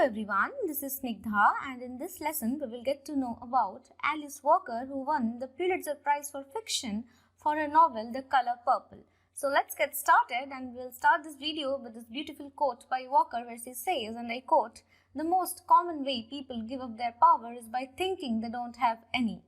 everyone, this is Snigdha, and in this lesson we will get to know about Alice Walker, who won the Pulitzer Prize for Fiction for her novel The Color Purple. So let's get started, and we'll start this video with this beautiful quote by Walker where she says, and I quote, "The most common way people give up their power is by thinking they don't have any."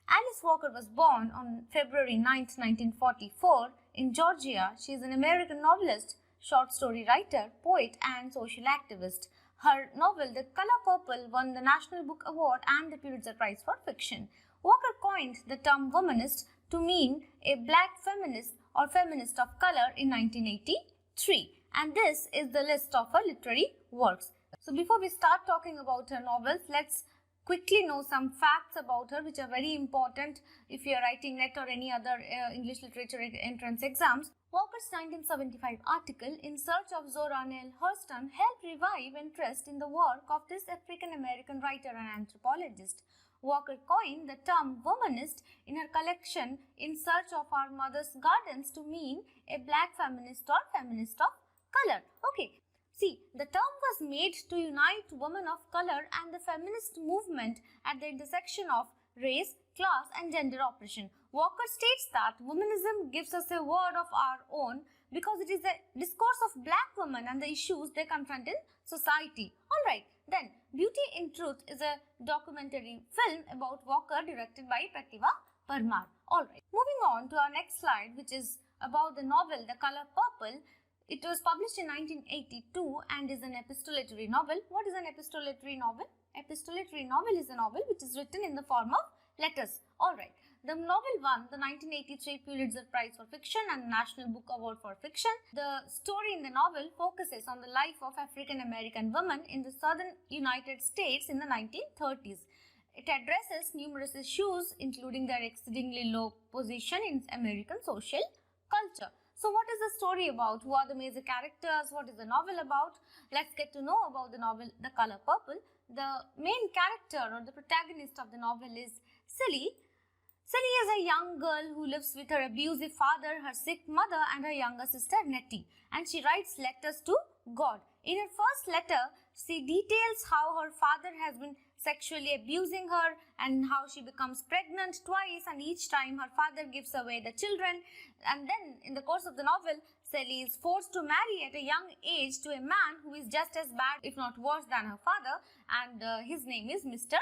Alice Walker was born on February 9, 1944 in Georgia. She is an American novelist, short story writer, poet and social activist. Her novel The Color Purple won the National Book Award and the Pulitzer Prize for Fiction. Walker coined the term womanist to mean a black feminist or feminist of color in 1983, and this is the list of her literary works. So before we start talking about her novels, let's quickly know some facts about her which are very important if you are writing NET or any other English literature entrance exams. Walker's 1975 article In Search of Zora Neale Hurston helped revive interest in the work of this African-American writer and anthropologist. Walker coined the term womanist in her collection In Search of Our Mother's Gardens to mean a black feminist or feminist of color. Okay. See, the term was made to unite women of color and the feminist movement at the intersection of race, class and gender oppression. Walker states that womanism gives us a world of our own because it is a discourse of black women and the issues they confront in society. Alright, then Beauty in Truth is a documentary film about Walker directed by Pratibha Parmar. Alright, moving on to our next slide, which is about the novel The Color Purple. It was published in 1982 and is an epistolatory novel. What is an epistolatory novel? Epistolatory novel is a novel which is written in the form of letters. Alright, the novel won the 1983 Pulitzer Prize for Fiction and National Book Award for Fiction. The story in the novel focuses on the life of African American women in the southern United States in the 1930s. It addresses numerous issues including their exceedingly low position in American social culture. So what is the story about? Who are the major characters? What is the novel about? Let's get to know about the novel The Color Purple. The main character or the protagonist of the novel is Silly. Silly is a young girl who lives with her abusive father, her sick mother and her younger sister Nettie, and she writes letters to God. In her first letter, she details how her father has been sexually abusing her and how she becomes pregnant twice, and each time her father gives away the children. And then in the course of the novel, Sally is forced to marry at a young age to a man who is just as bad if not worse than her father, and his name is Mr.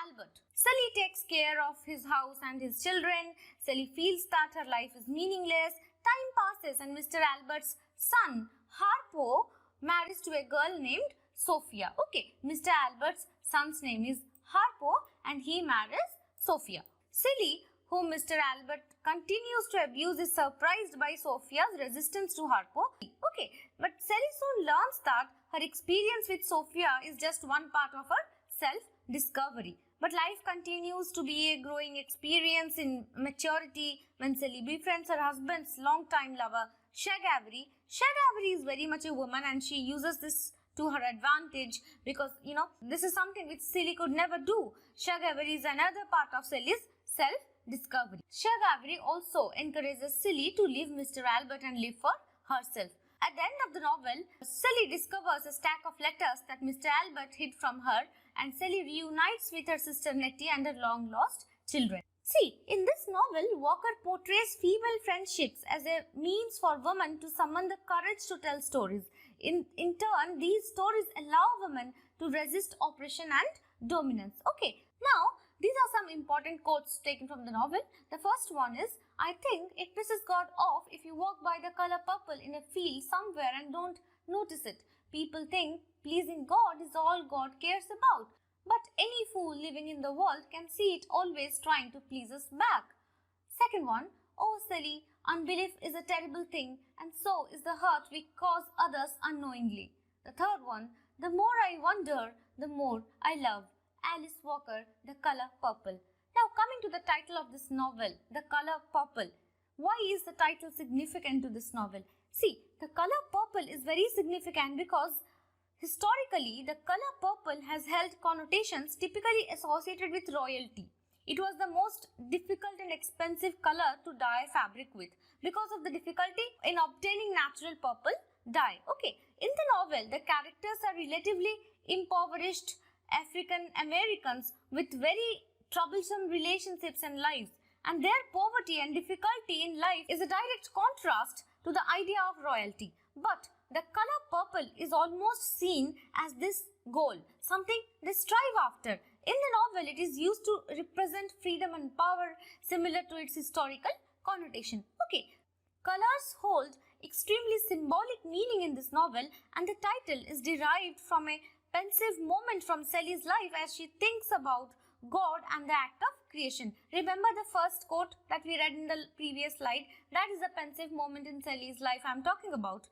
Albert. Sally takes care of his house and his children. Sally feels that her life is meaningless. Time passes and Mr. Albert's son Harpo marries to a girl named Sophia. Okay, Mr. Albert's son's name is Harpo and he marries Sophia. Silly, whom Mr. Albert continues to abuse, is surprised by Sophia's resistance to Harpo. Okay, but Sally soon learns that her experience with Sophia is just one part of her self-discovery. But life continues to be a growing experience in maturity when Sally befriends her husband's longtime lover, Shag Avery. Shag Avery is very much a woman and she uses this to her advantage because, this is something which Silly could never do. Shag Avery is another part of Sally's self-discovery. Shag Avery also encourages Silly to leave Mr. Albert and live for herself. At the end of the novel, Sally discovers a stack of letters that Mr. Albert hid from her, and Sally reunites with her sister Nettie and her long-lost children. See, in this novel, Walker portrays female friendships as a means for women to summon the courage to tell stories. In turn, these stories allow women to resist oppression and dominance. Okay, now these are some important quotes taken from the novel. The first one is, "I think it pisses God off if you walk by the color purple in a field somewhere and don't notice it. People think pleasing God is all God cares about. But any fool living in the world can see it always trying to please us back." Second one, "Oh Sally, unbelief is a terrible thing and so is the hurt we cause others unknowingly." The third one, "The more I wonder, the more I love." Alice Walker, The Color Purple. Now coming to the title of this novel, The Color Purple. Why is the title significant to this novel? See, The Color Purple is very significant because historically the color purple has held connotations typically associated with royalty. It was the most difficult and expensive color to dye fabric with because of the difficulty in obtaining natural purple dye. Okay, in the novel, the characters are relatively impoverished African Americans with very troublesome relationships and lives, and their poverty and difficulty in life is a direct contrast to the idea of royalty. But the color purple is almost seen as this goal, something they strive after. In the novel, it is used to represent freedom and power, similar to its historical connotation. Okay, colors hold extremely symbolic meaning in this novel, and the title is derived from a pensive moment from Sally's life as she thinks about God and the act of creation. Remember the first quote that we read in the previous slide? That is a pensive moment in Sally's life I am talking about.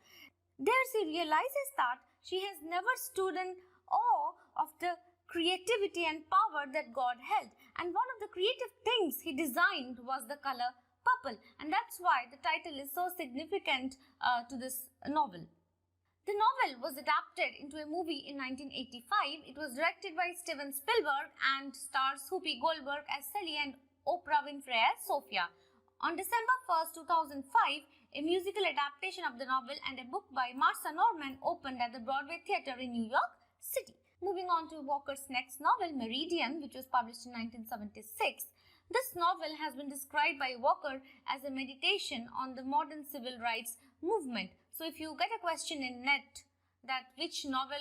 There she realizes that she has never stood in awe of the creativity and power that God held, and one of the creative things he designed was the color purple, and that's why the title is so significant to this novel. The novel was adapted into a movie in 1985. It was directed by Steven Spielberg and stars Whoopi Goldberg as Sally and Oprah Winfrey as Sophia. On December 1st, 2005, a musical adaptation of the novel and a book by Marsha Norman opened at the Broadway Theatre in New York City. Moving on to Walker's next novel, Meridian, which was published in 1976. This novel has been described by Walker as a meditation on the modern civil rights movement. So if you get a question in net that which novel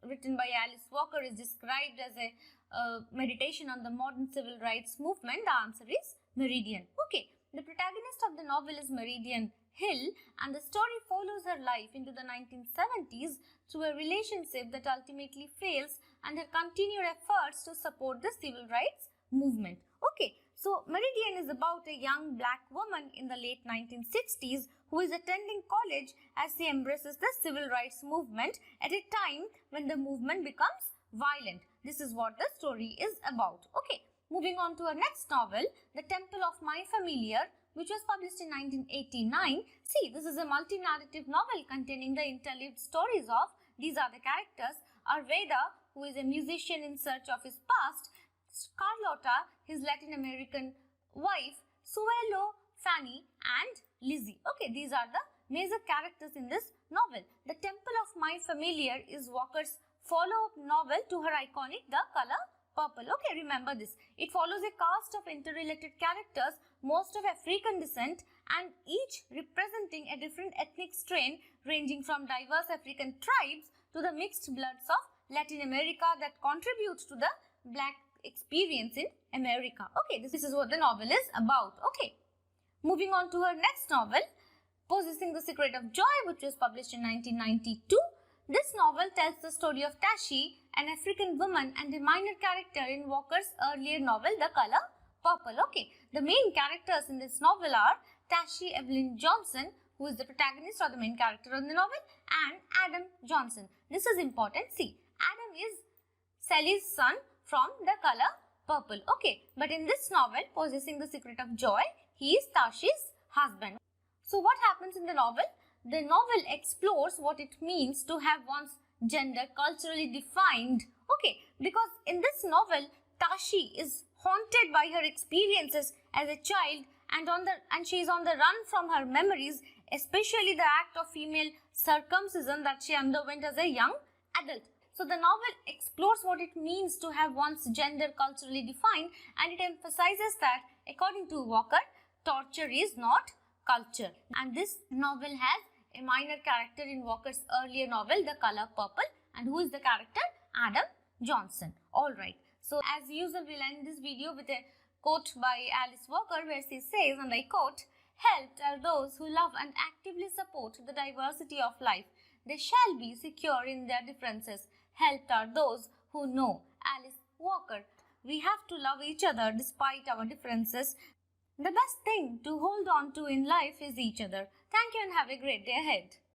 written by Alice Walker is described as a meditation on the modern civil rights movement, the answer is Meridian. Okay, the protagonist of the novel is Meridian Hill, and the story follows her life into the 1970s through a relationship that ultimately fails and her continued efforts to support the civil rights movement. Okay, so Meridian is about a young black woman in the late 1960s who is attending college as she embraces the civil rights movement at a time when the movement becomes violent. This is what the story is about. Okay, moving on to our next novel, The Temple of My Familiar, which was published in 1989. See, this is a multi-narrative novel containing the interleaved stories of, these are the characters, Arveda, who is a musician in search of his past, Carlota, his Latin American wife, Suelo, Fanny and Lizzie. Okay, these are the major characters in this novel. The Temple of My Familiar is Walker's follow-up novel to her iconic The Color Purple. Okay, remember this. It follows a cast of interrelated characters, most of African descent, and each representing a different ethnic strain ranging from diverse African tribes to the mixed bloods of Latin America that contributes to the black experience in America. Okay, this is what the novel is about. Okay, moving on to her next novel, Possessing the Secret of Joy, which was published in 1992. This novel tells the story of Tashi, an African woman and a minor character in Walker's earlier novel, The Color Purple. Okay, the main characters in this novel are Tashi Evelyn Johnson, who is the protagonist or the main character of the novel, and Adam Johnson. This is important. See, Adam is Sally's son from The Color Purple. Okay, but in this novel, Possessing the Secret of Joy, he is Tashi's husband. So what happens in the novel? The novel explores what it means to have one's gender culturally defined. Okay, because in this novel, Tashi is haunted by her experiences as a child and she is on the run from her memories, especially the act of female circumcision that she underwent as a young adult. So the novel explores what it means to have one's gender culturally defined, and it emphasizes that, according to Walker, torture is not culture. And this novel has a minor character in Walker's earlier novel, The Color Purple, and who is the character? Adam Johnson. Alright, so as usual, we'll end this video with a quote by Alice Walker where she says, and I quote, "Helped are those who love and actively support the diversity of life. They shall be secure in their differences. Helped are those who know." Alice Walker. We have to love each other despite our differences. The best thing to hold on to in life is each other. Thank you and have a great day ahead.